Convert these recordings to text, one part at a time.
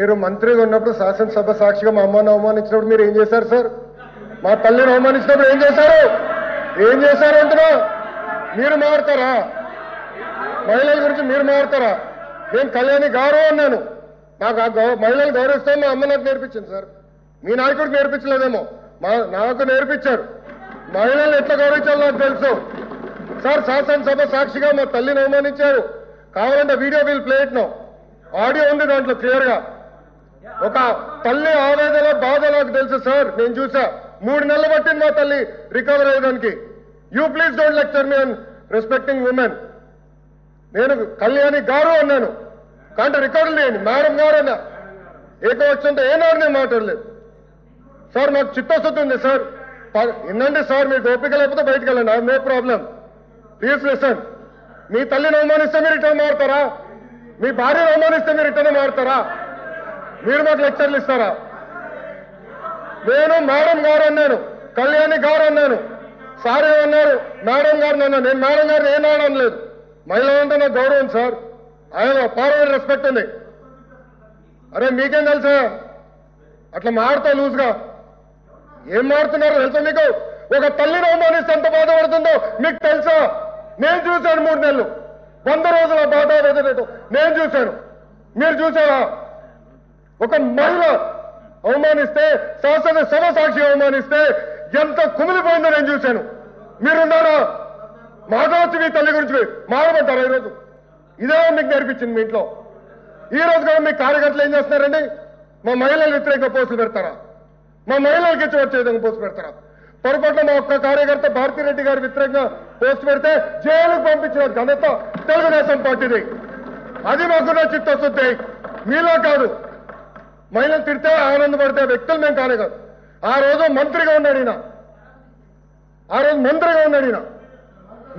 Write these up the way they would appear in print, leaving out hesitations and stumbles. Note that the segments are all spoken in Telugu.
మీరు మంత్రిగా ఉన్నప్పుడు శాసనసభ సాక్షిగా మా అమ్మని అవమానించినప్పుడు మీరు ఏం చేశారు సార్? మా తల్లిని అవమానించినప్పుడు ఏం చేశారు? ఏం చేశారు అంటున్నా? మీరు మారుతారా? మహిళల గురించి మీరు మారుతారా? నేను కళ్యాణి గౌరవం అన్నాను. నాకు ఆ మహిళలు గౌరవిస్తాను మా అమ్మ నాకు నేర్పించింది సార్. మీ నాయకుడు నేర్పించలేదేమో, నాకు నేర్పించారు. మహిళలు ఎట్లా గౌరవించాలో నాకు తెలుసు సార్. శాసనసభ సాక్షిగా మా తల్లిని అవమానించారు. కావాలంటే video will play it now. Audio ఉంది దాంట్లో క్లియర్ గా. ఒక తల్లి ఆవేదన బాధ నాకు తెలుసు సార్. నేను చూసా. 3 నెలలు పట్టింది మా తల్లి రికవర్ అయ్యడానికి. You please don't lecture me on respecting women. నేను కళ్యాణి గారు అన్నాను, కానీ రికార్డులు లేని మేడం గారు అన్నా. ఏకవచనంతో ఏనాడు నేను మాట్లాడలేదు సార్. నాకు చిత్తశుద్ధి ఉంది సార్. వినండి సార్, మీకు ఓపిక లేకపోతే బయటకు వెళ్ళండి. I know problem. Please listen. మీ తల్లిని అవమానిస్తే మీరు రిటర్న్ మారుతారా? మీ భార్యను అవమానిస్తే మీరు రిటర్న్ మారుతారా? మీరు మాకు లెక్చర్లు ఇస్తారా? నేను మేడం గారు అన్నాను, కళ్యాణి గారు అన్నాను. సార్ ఏమన్నారు? మేడం గారు అన్నాను. నేను మేడం గారిని ఏనాడు అనలేదు. మహిళ అంటే నాకు గౌరవం సార్. ఆయన పార్లమెంట్ రెస్పెక్ట్ ఉంది. అరే మీకేం తెలుసా? అట్లా మారుతా లూజ్గా ఏం మారుతున్నారో తెలుసా మీకు? ఒక తల్లిని అవమానిస్తే ఎంత బాధపడుతుందో మీకు తెలుసా? నేను చూశాను 3 నెలలు 100 రోజుల బాధ నేను చూశాను. మీరు చూసారా? ఒక మహిళ అవమానిస్తే, శాసనసభ సాక్షి అవమానిస్తే ఎంత కుమిలిపోయిందో నేను చూశాను. మీరున్నారా? మాధవచ్చు మీ తల్లి గురించి మారమంటారా ఈరోజు? ఇదే మీకు నేర్పించింది మీ ఇంట్లో. ఈ రోజు కూడా మీ కార్యకర్తలు ఏం చేస్తున్నారండి? మా మహిళలు వ్యతిరేకంగా పోస్టులు పెడతారా? మా మహిళలకి ఇచ్చి వచ్చే విధంగా పోస్టు పెడతారా? పొరపాటున మా ఒక్క కార్యకర్త భారతిరెడ్డి గారి వ్యతిరేకంగా పోస్ట్ పెడితే జైలుకు పంపించిన ఘనత తెలుగుదేశం పార్టీది. అది మాకున్న చిత్తశుద్ధి. మీలో కాదు. మహిళలు తిడితే ఆనందపడితే వ్యక్తులు మేము కానే కాదు. ఆ రోజు మంత్రిగా ఉన్నాడు ఈయన.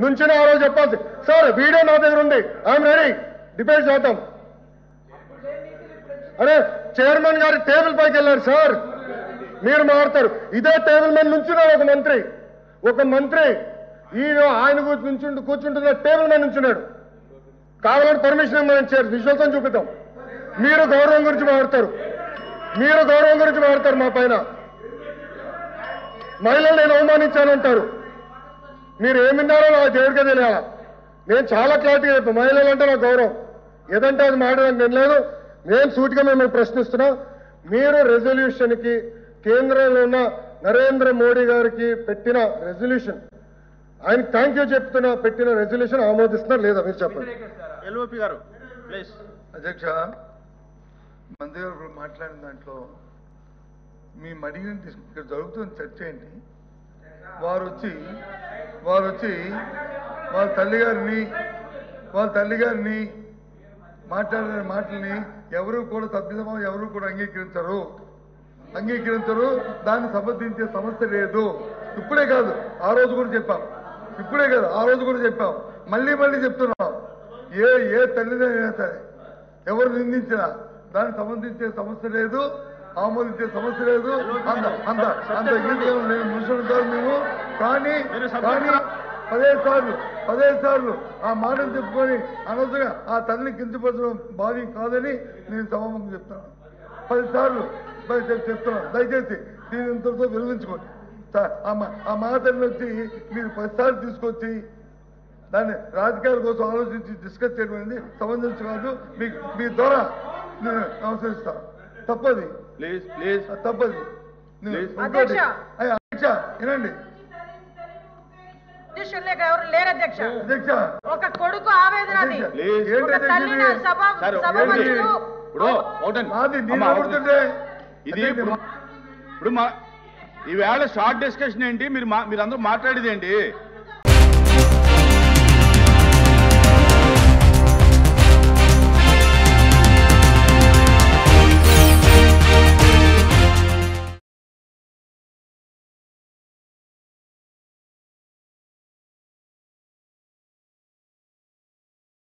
నుంచిన ఆ రోజు చెప్పాల్సి సార్. వీడియో నా దగ్గర ఉంది. I'm ready. డిబేట్ చేద్దాం. అరే చైర్మన్ గారి టేబుల్ పైకి వెళ్ళారు సార్. మీరు మారుతారు. ఇదే టేబుల్ మీద నుంచున్నాడు ఒక మంత్రి. ఈయన ఆయన కూర్చుంటున్న టేబుల్ మీద నుంచున్నాడు. కావాలంటే పర్మిషన్ ఇవ్వమని చేయాలి. విశ్వాసం చూపిద్దాం. మీరు గౌరవం గురించి మాట్లాడతారు మా పైన. మహిళలు నేను అవమానించానంటారు. మీరు ఏమిన్నారో నాకు దేవుడికే తెలియాలా. నేను చాలా క్లారిటీగా చెప్పాను. మహిళలు అంటే నాకు గౌరవం. ఏదంటే అది మాట్లాడడానికి నేను లేదు. నేను సూటిగా మిమ్మల్ని ప్రశ్నిస్తున్నా. మీరు రెజల్యూషన్కి కేంద్రంలో ఉన్న నరేంద్ర మోడీ గారికి పెట్టిన రెజల్యూషన్, ఆయన థ్యాంక్ యూ చెప్తున్నా, పెట్టిన రెజల్యూషన్ ఆమోదిస్తున్నారు లేదా మీరు చెప్పండి. ఎల్ఓపి గారు ప్లీజ్. అధ్యక్ష, మంత్రి గారు మాట్లాడిన దాంట్లో మీ అడిగిన ఇక్కడ జరుగుతున్న చర్చ ఏంటి? వారు వచ్చి వాళ్ళ తల్లి గారిని మాట్లాడిన మాటల్ని ఎవరు కూడా సభ్యసమం ఎవరు కూడా అంగీకరించరు. దాన్ని సమర్థించే సమస్య లేదు. ఇప్పుడే కాదు ఆ రోజు కూడా చెప్పాం. మళ్ళీ చెప్తున్నాం. ఏ తల్లిదైనా సరే ఎవరు నిందించినా దాన్ని సమర్థించే సమస్య లేదు, ఆమోదించే సమస్య లేదు. అంత మనుషులు కాదు మేము. కానీ 15 సార్లు ఆ మాటలు చెప్పుకొని అనవసరంగా ఆ తల్లిని కించపరచడం భావ్యం కాదని నేను సభాముఖంగా చెప్తాను. 10 సార్లు చెప్తున్నాను. దయచేసి దీని ఇంతతో విరమించుకోండి. ఆ మాటలను వచ్చి మీరు 10 సార్లు తీసుకొచ్చి దాన్ని రాజకీయాల కోసం ఆలోచించి డిస్కస్ చేయడం అనేది సమంజసం కాదు. మీ ద్వారా నేను నమస్కరిస్తాను. తప్పది. తప్పది. అధ్యక్ష వినండి. ఎవరు లేరు అధ్యక్ష. ఒక కొడుకు ఆవేదన అది. ఇప్పుడు ఈవేళ షార్ట్ డిస్కషన్ ఏంటి? మీరందరూ మాట్లాడేది ఏంటి?